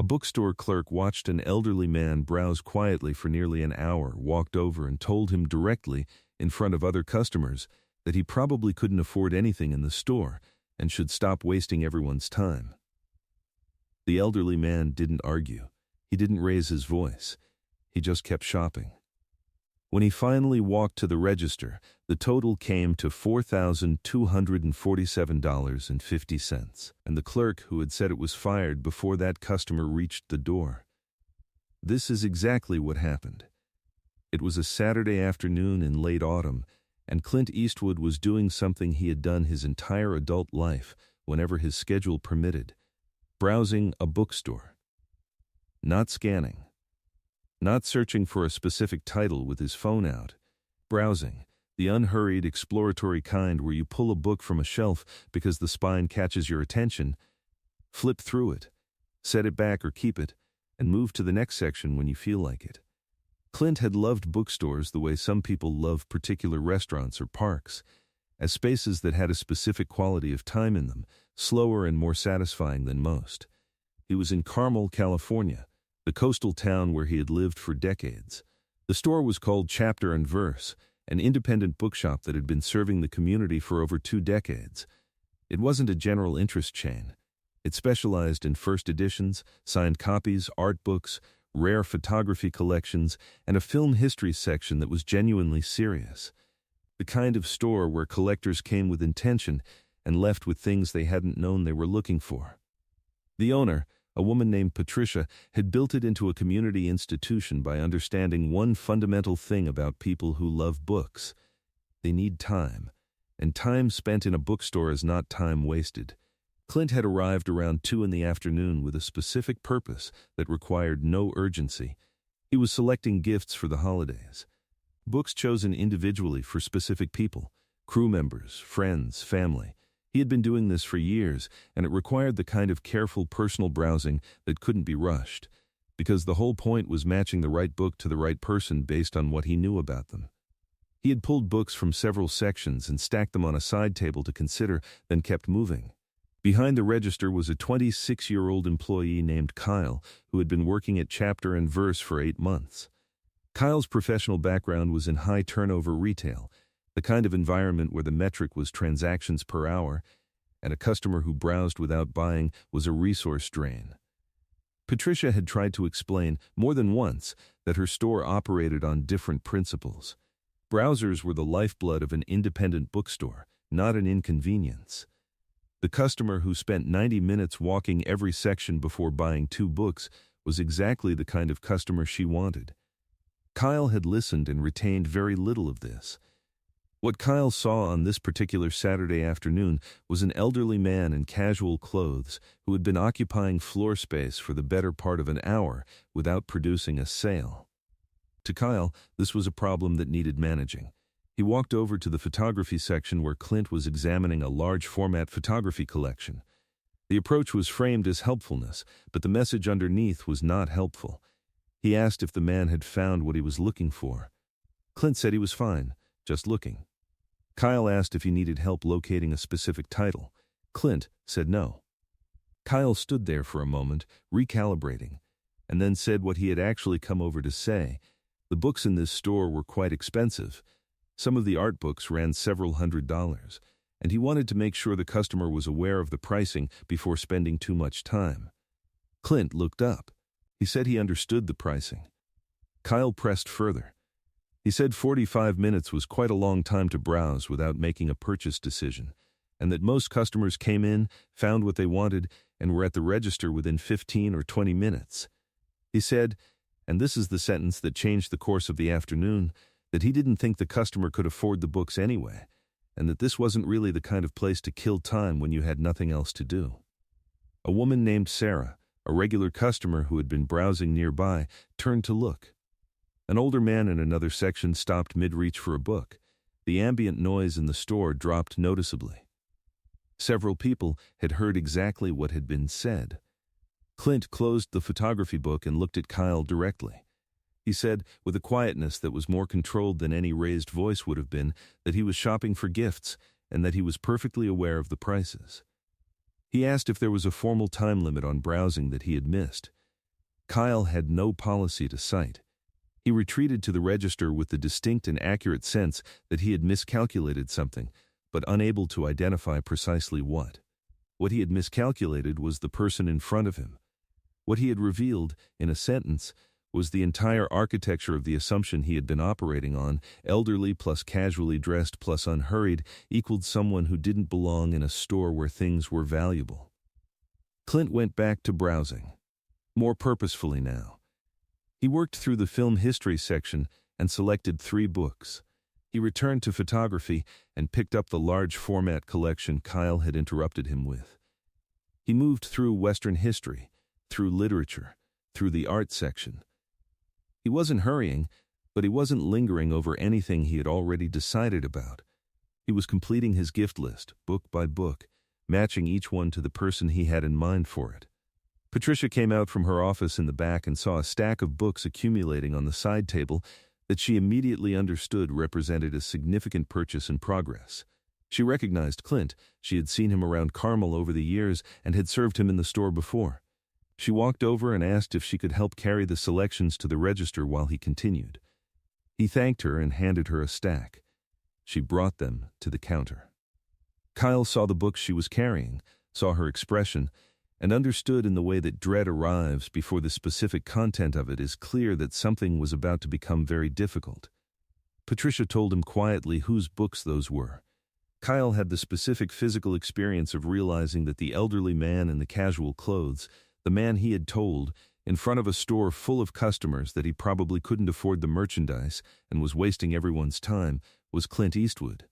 A bookstore clerk watched an elderly man browse quietly for nearly an hour, walked over and told him directly, in front of other customers, that he probably couldn't afford anything in the store and should stop wasting everyone's time. The elderly man didn't argue. He didn't raise his voice. He just kept shopping. When he finally walked to the register, the total came to $4,247.50, and the clerk, who had said it was fired before that customer reached the door. This is exactly what happened. It was a Saturday afternoon in late autumn, and Clint Eastwood was doing something he had done his entire adult life whenever his schedule permitted: browsing a bookstore. Not scanning. Not searching for a specific title with his phone out. Browsing, the unhurried, exploratory kind where you pull a book from a shelf because the spine catches your attention, flip through it, set it back or keep it, and move to the next section when you feel like it. Clint had loved bookstores the way some people love particular restaurants or parks, as spaces that had a specific quality of time in them, slower and more satisfying than most. He was in Carmel, California, the coastal town where he had lived for decades. The store was called Chapter and Verse, an independent bookshop that had been serving the community for over 2 decades. It wasn't a general interest chain. It specialized in first editions, signed copies, art books, rare photography collections, and a film history section that was genuinely serious. The kind of store where collectors came with intention and left with things they hadn't known they were looking for. The owner, a woman named Patricia, had built it into a community institution by understanding one fundamental thing about people who love books. They need time, and time spent in a bookstore is not time wasted. Clint had arrived around 2 in the afternoon with a specific purpose that required no urgency. He was selecting gifts for the holidays. Books chosen individually for specific people, crew members, friends, family. He had been doing this for years, and it required the kind of careful personal browsing that couldn't be rushed, because the whole point was matching the right book to the right person based on what he knew about them. He had pulled books from several sections and stacked them on a side table to consider, then kept moving. Behind the register was a 26-year-old employee named Kyle, who had been working at Chapter and Verse for 8 months. Kyle's professional background was in high-turnover retail, the kind of environment where the metric was transactions per hour, and a customer who browsed without buying was a resource drain. Patricia had tried to explain, more than once, that her store operated on different principles. Browsers were the lifeblood of an independent bookstore, not an inconvenience. The customer who spent 90 minutes walking every section before buying 2 books was exactly the kind of customer she wanted. Kyle had listened and retained very little of this. What Kyle saw on this particular Saturday afternoon was an elderly man in casual clothes who had been occupying floor space for the better part of an hour without producing a sale. To Kyle, this was a problem that needed managing. He walked over to the photography section where Clint was examining a large-format photography collection. The approach was framed as helpfulness, but the message underneath was not helpful. He asked if the man had found what he was looking for. Clint said he was fine, just looking. Kyle asked if he needed help locating a specific title. Clint said no. Kyle stood there for a moment, recalibrating, and then said what he had actually come over to say. The books in this store were quite expensive. Some of the art books ran several $100s, and he wanted to make sure the customer was aware of the pricing before spending too much time. Clint looked up. He said he understood the pricing. Kyle pressed further. He said 45 minutes was quite a long time to browse without making a purchase decision, and that most customers came in, found what they wanted, and were at the register within 15 or 20 minutes. He said, and this is the sentence that changed the course of the afternoon, that he didn't think the customer could afford the books anyway, and that this wasn't really the kind of place to kill time when you had nothing else to do. A woman named Sarah, a regular customer who had been browsing nearby, turned to look. An older man in another section stopped mid-reach for a book. The ambient noise in the store dropped noticeably. Several people had heard exactly what had been said. Clint closed the photography book and looked at Kyle directly. He said, with a quietness that was more controlled than any raised voice would have been, that he was shopping for gifts and that he was perfectly aware of the prices. He asked if there was a formal time limit on browsing that he had missed. Kyle had no policy to cite. He retreated to the register with the distinct and accurate sense that he had miscalculated something, but unable to identify precisely what. What he had miscalculated was the person in front of him. What he had revealed, in a sentence, was the entire architecture of the assumption he had been operating on: elderly plus casually dressed plus unhurried equaled someone who didn't belong in a store where things were valuable. Clint went back to browsing, more purposefully now. He worked through the film history section and selected 3 books. He returned to photography and picked up the large format collection Kyle had interrupted him with. He moved through Western history, through literature, through the art section. He wasn't hurrying, but he wasn't lingering over anything he had already decided about. He was completing his gift list, book by book, matching each one to the person he had in mind for it. Patricia came out from her office in the back and saw a stack of books accumulating on the side table that she immediately understood represented a significant purchase in progress. She recognized Clint. She had seen him around Carmel over the years and had served him in the store before. She walked over and asked if she could help carry the selections to the register while he continued. He thanked her and handed her a stack. She brought them to the counter. Kyle saw the books she was carrying, saw her expression, and understood in the way that dread arrives before the specific content of it is clear that something was about to become very difficult. Patricia told him quietly whose books those were. Kyle had the specific physical experience of realizing that the elderly man in the casual clothes, the man he had told, in front of a store full of customers that he probably couldn't afford the merchandise and was wasting everyone's time, was Clint Eastwood,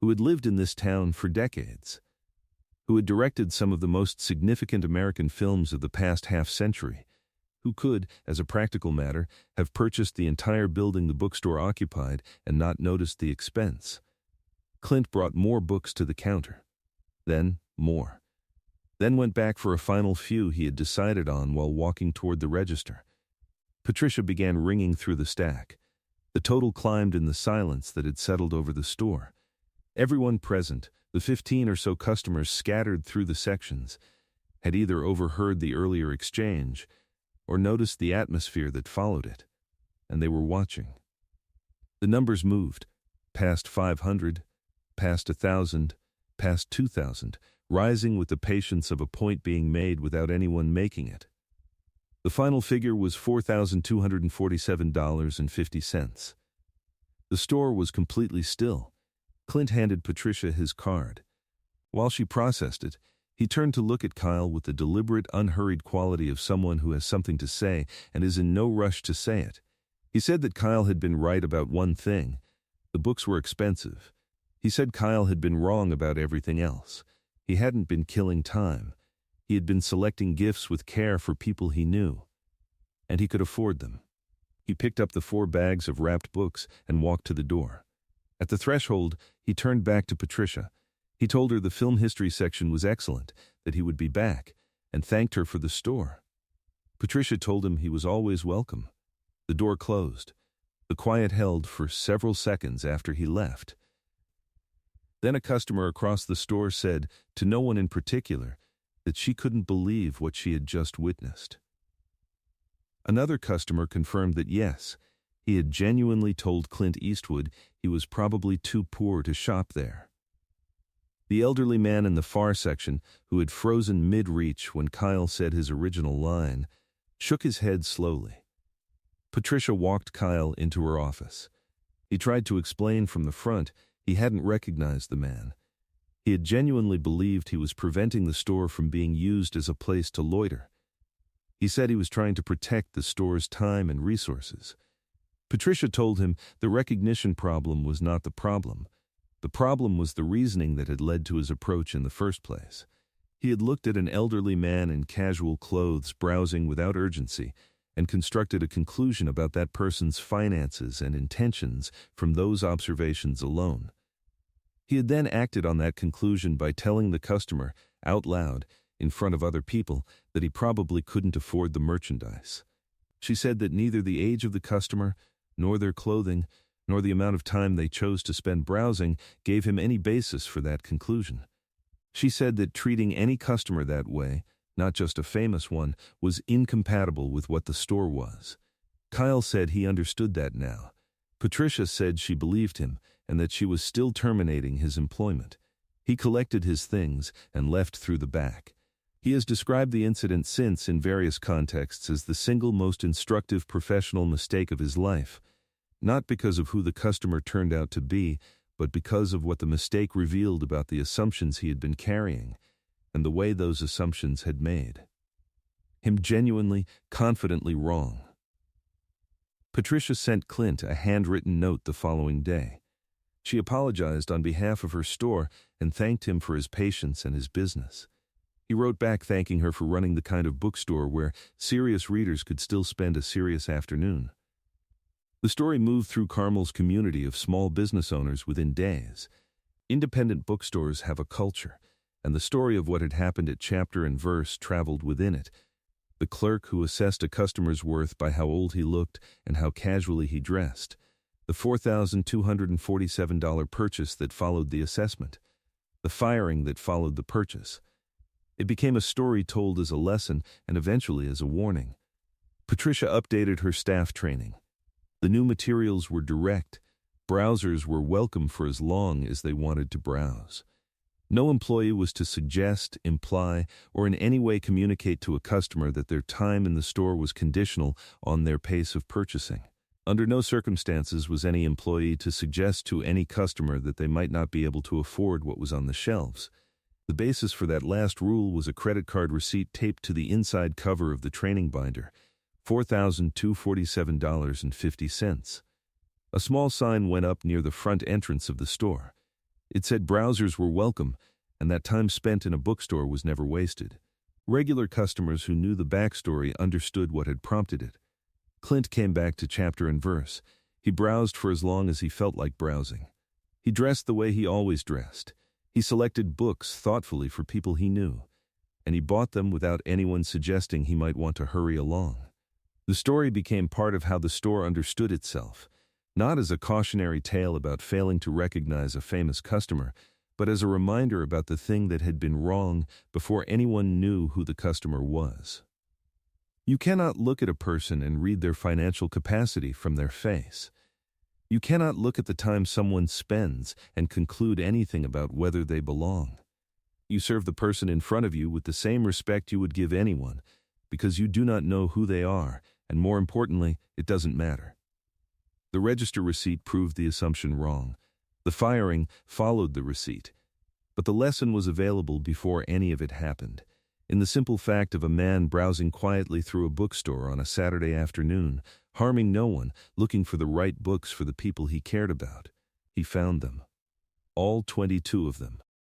who had lived in this town for decades, who had directed some of the most significant American films of the past half-century, who could, as a practical matter, have purchased the entire building the bookstore occupied and not noticed the expense. Clint brought more books to the counter. Then, more. Then went back for a final few he had decided on while walking toward the register. Patricia began ringing through the stack. The total climbed in the silence that had settled over the store. Everyone present, the 15 or so customers scattered through the sections, had either overheard the earlier exchange or noticed the atmosphere that followed it, and they were watching. The numbers moved, past 500, past 1,000, past 2,000, rising with the patience of a point being made without anyone making it. The final figure was $4,247.50. The store was completely still. Clint handed Patricia his card. While she processed it, he turned to look at Kyle with the deliberate, unhurried quality of someone who has something to say and is in no rush to say it. He said that Kyle had been right about one thing. The books were expensive. He said Kyle had been wrong about everything else. He hadn't been killing time. He had been selecting gifts with care for people he knew, and he could afford them. He picked up the 4 bags of wrapped books and walked to the door. At the threshold, he turned back to Patricia. He told her the film history section was excellent, that he would be back, and thanked her for the store. Patricia told him he was always welcome. The door closed. The quiet held for several seconds after he left. Then a customer across the store said, to no one in particular, that she couldn't believe what she had just witnessed. Another customer confirmed that yes, he had genuinely told Clint Eastwood he was probably too poor to shop there. The elderly man in the far section, who had frozen mid-reach when Kyle said his original line, shook his head slowly. Patricia walked Kyle into her office. He tried to explain from the front he hadn't recognized the man. He had genuinely believed he was preventing the store from being used as a place to loiter. He said he was trying to protect the store's time and resources. Patricia told him the recognition problem was not the problem. The problem was the reasoning that had led to his approach in the first place. He had looked at an elderly man in casual clothes browsing without urgency and constructed a conclusion about that person's finances and intentions from those observations alone. He had then acted on that conclusion by telling the customer, out loud, in front of other people, that he probably couldn't afford the merchandise. She said that neither the age of the customer, nor their clothing, nor the amount of time they chose to spend browsing gave him any basis for that conclusion. She said that treating any customer that way, not just a famous one, was incompatible with what the store was. Kyle said he understood that now. Patricia said she believed him and that she was still terminating his employment. He collected his things and left through the back. He has described the incident since in various contexts as the single most instructive professional mistake of his life, not because of who the customer turned out to be, but because of what the mistake revealed about the assumptions he had been carrying and the way those assumptions had made him genuinely, confidently wrong. Patricia sent Clint a handwritten note the following day. She apologized on behalf of her store and thanked him for his patience and his business. He wrote back thanking her for running the kind of bookstore where serious readers could still spend a serious afternoon. The story moved through Carmel's community of small business owners within days. Independent bookstores have a culture, and the story of what had happened at Chapter and Verse traveled within it. The clerk who assessed a customer's worth by how old he looked and how casually he dressed. The $4,247 purchase that followed the assessment. The firing that followed the purchase. It became a story told as a lesson and eventually as a warning. Patricia updated her staff training. The new materials were direct. Browsers were welcome for as long as they wanted to browse. No employee was to suggest, imply, or in any way communicate to a customer that their time in the store was conditional on their pace of purchasing. Under no circumstances was any employee to suggest to any customer that they might not be able to afford what was on the shelves. The basis for that last rule was a credit card receipt taped to the inside cover of the training binder, $4,247.50. A small sign went up near the front entrance of the store. It said browsers were welcome, and that time spent in a bookstore was never wasted. Regular customers who knew the backstory understood what had prompted it. Clint came back to Chapter and Verse. He browsed for as long as he felt like browsing. He dressed the way he always dressed. He selected books thoughtfully for people he knew, and he bought them without anyone suggesting he might want to hurry along. The story became part of how the store understood itself, not as a cautionary tale about failing to recognize a famous customer, but as a reminder about the thing that had been wrong before anyone knew who the customer was. You cannot look at a person and read their financial capacity from their face. You cannot look at the time someone spends and conclude anything about whether they belong. You serve the person in front of you with the same respect you would give anyone, because you do not know who they are, and more importantly, it doesn't matter. The register receipt proved the assumption wrong. The firing followed the receipt. But the lesson was available before any of it happened. In the simple fact of a man browsing quietly through a bookstore on a Saturday afternoon, harming no one, looking for the right books for the people he cared about. He found them. All 22 of them.